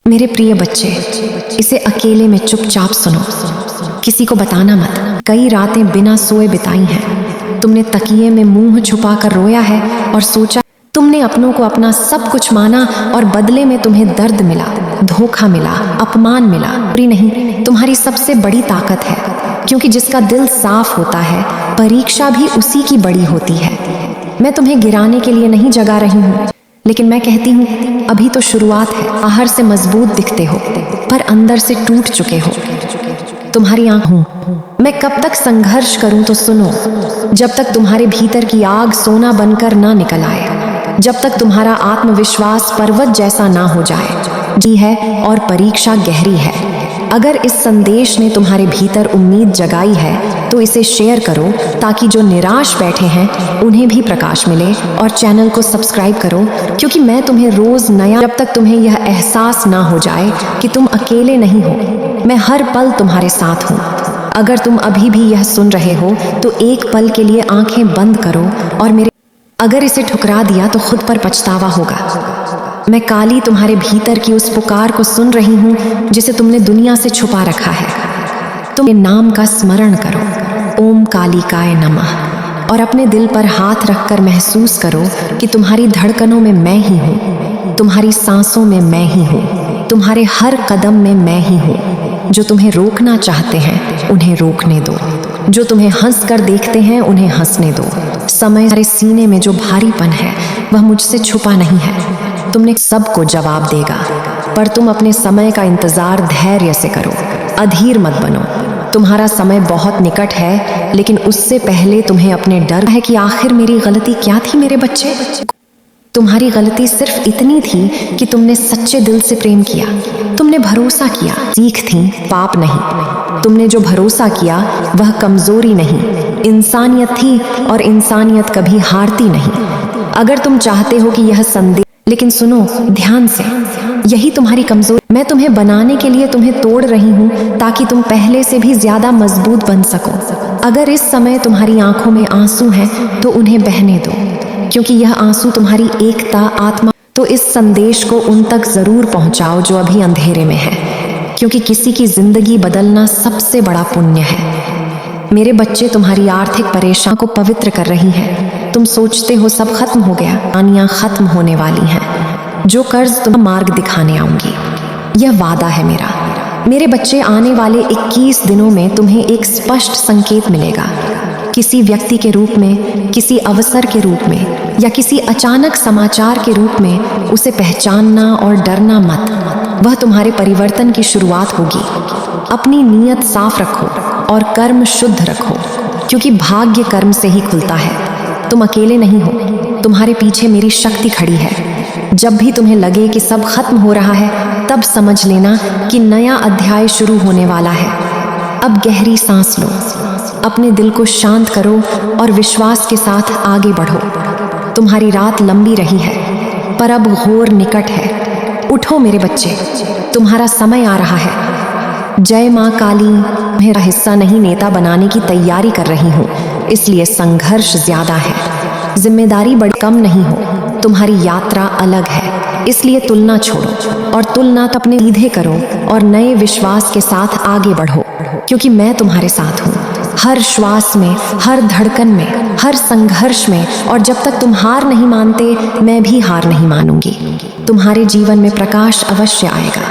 मेरे प्रिय बच्चे, इसे अकेले में चुपचाप सुनो, किसी को बताना मत। कई रातें बिना सोए बिताई हैं। तुमने तकिए में मुंह छुपाकर रोया है और सोचा तुमने अपनों को अपना सब कुछ माना और बदले में तुम्हें दर्द मिला, धोखा मिला, अपमान मिला। बुरी नहीं, तुम्हारी सबसे बड़ी ताकत है, क्योंकि जिसका दिल साफ होता है परीक्षा भी उसी की बड़ी होती है। मैं तुम्हें गिराने के लिए नहीं जगा रही हूँ, लेकिन मैं कहती हूँ अभी तो शुरुआत है। बाहर से मजबूत दिखते हो पर अंदर से टूट चुके हो। तुम्हारी आंख हूँ मैं। कब तक संघर्ष करूं तो सुनो, जब तक तुम्हारे भीतर की आग सोना बनकर ना निकल आए, जब तक तुम्हारा आत्मविश्वास पर्वत जैसा ना हो जाए। जी है और परीक्षा गहरी है। अगर इस संदेश ने तुम्हारे भीतर उम्मीद जगाई है तो इसे शेयर करो, ताकि जो निराश बैठे हैं उन्हें भी प्रकाश मिले। और चैनल को सब्सक्राइब करो, क्योंकि मैं तुम्हें रोज नया, जब तक तुम्हें यह एहसास ना हो जाए कि तुम अकेले नहीं हो, मैं हर पल तुम्हारे साथ हूँ। अगर तुम अभी भी यह सुन रहे हो तो एक पल के लिए आंखें बंद करो और मेरे, अगर इसे ठुकरा दिया तो खुद पर पछतावा होगा। मैं काली तुम्हारे भीतर की उस पुकार को सुन रही हूँ जिसे तुमने दुनिया से छुपा रखा है। तुम नाम का स्मरण करो, ओम कालिकाय नमः, और अपने दिल पर हाथ रखकर महसूस करो कि तुम्हारी धड़कनों में मैं ही हूँ, तुम्हारी सांसों में मैं ही हूँ, तुम्हारे हर कदम में मैं ही हूँ। जो तुम्हें रोकना चाहते हैं उन्हें रोकने दो, जो तुम्हें हंस कर देखते हैं उन्हें हंसने दो। समय तुम्हारे सीने में जो भारीपन है वह मुझसे छुपा नहीं है। तुमने सबको जवाब देगा, पर तुम अपने समय का इंतजार धैर्य से करो, अधीर मत बनो। तुम्हारा समय बहुत निकट है, लेकिन उससे पहले तुम्हें अपने डर है कि आखिर मेरी गलती क्या थी। मेरे बच्चे, तुम्हारी गलती सिर्फ इतनी थी कि तुमने सच्चे दिल से प्रेम किया, तुमने भरोसा किया। सीख थी, पाप नहीं। तुमने जो भरोसा किया वह कमजोरी नहीं, इंसानियत थी, और इंसानियत कभी हारती नहीं। अगर तुम चाहते हो कि यह संदेश, लेकिन सुनो ध्यान से, यही तुम्हारी कमजोरी। मैं तुम्हें बनाने के लिए तुम्हें तोड़ रही हूँ, ताकि तुम पहले से भी ज्यादा मजबूत बन सको। अगर इस समय तुम्हारी आंखों में आंसू हैं तो उन्हें बहने दो, क्योंकि यह आंसू तुम्हारी एकता, आत्मा। तो इस संदेश को उन तक जरूर पहुंचाओ जो अभी अंधेरे में है, क्योंकि किसी की जिंदगी बदलना सबसे बड़ा पुण्य है। मेरे बच्चे, तुम्हारी आर्थिक परेशानी को पवित्र कर रही है। तुम सोचते हो सब खत्म हो गया, कहानियां खत्म होने वाली हैं। जो कर्ज तुम मार्ग दिखाने आऊंगी, यह वादा है मेरा। मेरे बच्चे, आने वाले 21 दिनों में तुम्हें एक स्पष्ट संकेत मिलेगा, किसी व्यक्ति के रूप में, किसी अवसर के रूप में, या किसी अचानक समाचार के रूप में। उसे पहचानना और डरना मत, वह तुम्हारे परिवर्तन की शुरुआत होगी। अपनी नीयत साफ रखो और कर्म शुद्ध रखो, क्योंकि भाग्य कर्म से ही खुलता है। तुम अकेले नहीं हो, तुम्हारे पीछे मेरी शक्ति खड़ी है। जब भी तुम्हें लगे कि सब खत्म हो रहा है, तब समझ लेना कि नया अध्याय शुरू होने वाला है। अब गहरी सांस लो, अपने दिल को शांत करो और विश्वास के साथ आगे बढ़ो। तुम्हारी रात लंबी रही है, पर अब घोर निकट है। उठो मेरे बच्चे, तुम्हारा समय आ रहा है। जय माँ काली। मेरा हिस्सा नहीं, नेता बनाने की तैयारी कर रही हूँ, इसलिए संघर्ष ज्यादा है। जिम्मेदारी बड़ी कम नहीं हो, तुम्हारी यात्रा अलग है, इसलिए तुलना छोड़ो और तुलना अपने सीधे करो और नए विश्वास के साथ आगे बढ़ो, क्योंकि मैं तुम्हारे साथ हूँ। हर श्वास में, हर धड़कन में, हर संघर्ष में। और जब तक तुम हार नहीं मानते, मैं भी हार नहीं मानूंगी। तुम्हारे जीवन में प्रकाश अवश्य आएगा,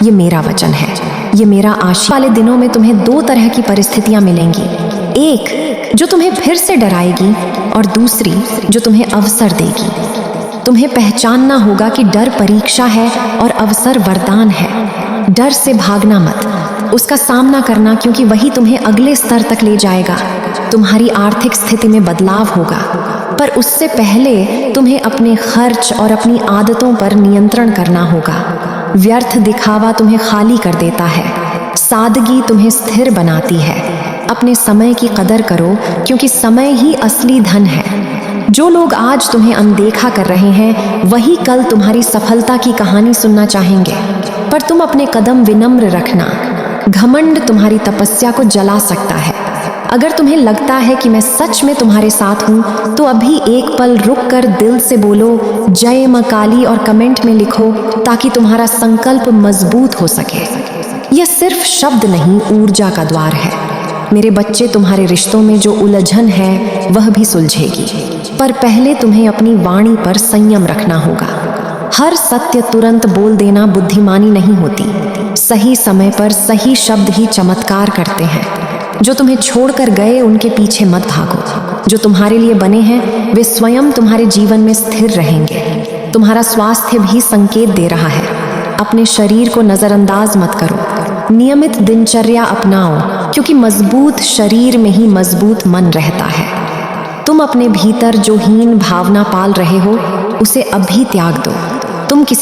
ये मेरा वचन है, ये मेरा आशीर्वाद। वाले दिनों में तुम्हें दो तरह की परिस्थितियां मिलेंगी, एक जो तुम्हें फिर से डराएगी और दूसरी जो तुम्हें अवसर देगी। तुम्हें पहचानना होगा कि डर परीक्षा है और अवसर वरदान है। डर से भागना मत, उसका सामना करना, क्योंकि वही तुम्हें अगले स्तर तक ले जाएगा। तुम्हारी आर्थिक स्थिति में बदलाव होगा, पर उससे पहले तुम्हें अपने खर्च और अपनी आदतों पर नियंत्रण करना होगा। व्यर्थ दिखावा तुम्हें खाली कर देता है, सादगी तुम्हें स्थिर बनाती है। अपने समय की कदर करो, क्योंकि समय ही असली धन है। जो लोग आज तुम्हें अनदेखा कर रहे हैं, वही कल तुम्हारी सफलता की कहानी सुनना चाहेंगे। पर तुम अपने कदम विनम्र रखना, घमंड तुम्हारी तपस्या को जला सकता है। अगर तुम्हें लगता है कि मैं सच में तुम्हारे साथ हूं तो अभी एक पल रुक कर दिल से बोलो जय मां काली और कमेंट में लिखो, ताकि तुम्हारा संकल्प मजबूत हो सके। यह सिर्फ शब्द नहीं, ऊर्जा का द्वार है। मेरे बच्चे, तुम्हारे रिश्तों में जो उलझन है वह भी सुलझेगी, पर पहले तुम्हें अपनी वाणी पर संयम रखना होगा। हर सत्य तुरंत बोल देना बुद्धिमानी नहीं होती। सही समय पर सही शब्द ही चमत्कार करते हैं। जो तुम्हें छोड़कर गए उनके पीछे मत भागो। जो तुम्हारे लिए बने हैं वे स्वयं तुम्हारे जीवन में स्थिर रहेंगे। तुम्हारा स्वास्थ्य भी संकेत दे रहा है। अपने शरीर को नजरअंदाज मत करो। नियमित दिनचर्या अपनाओ, क्योंकि मजबूत शरीर में ही मजबूत मन रहता है। तुम अपने भीतर जो हीन भावना पाल रहे हो उसे अभी त्याग दो। तुम किसी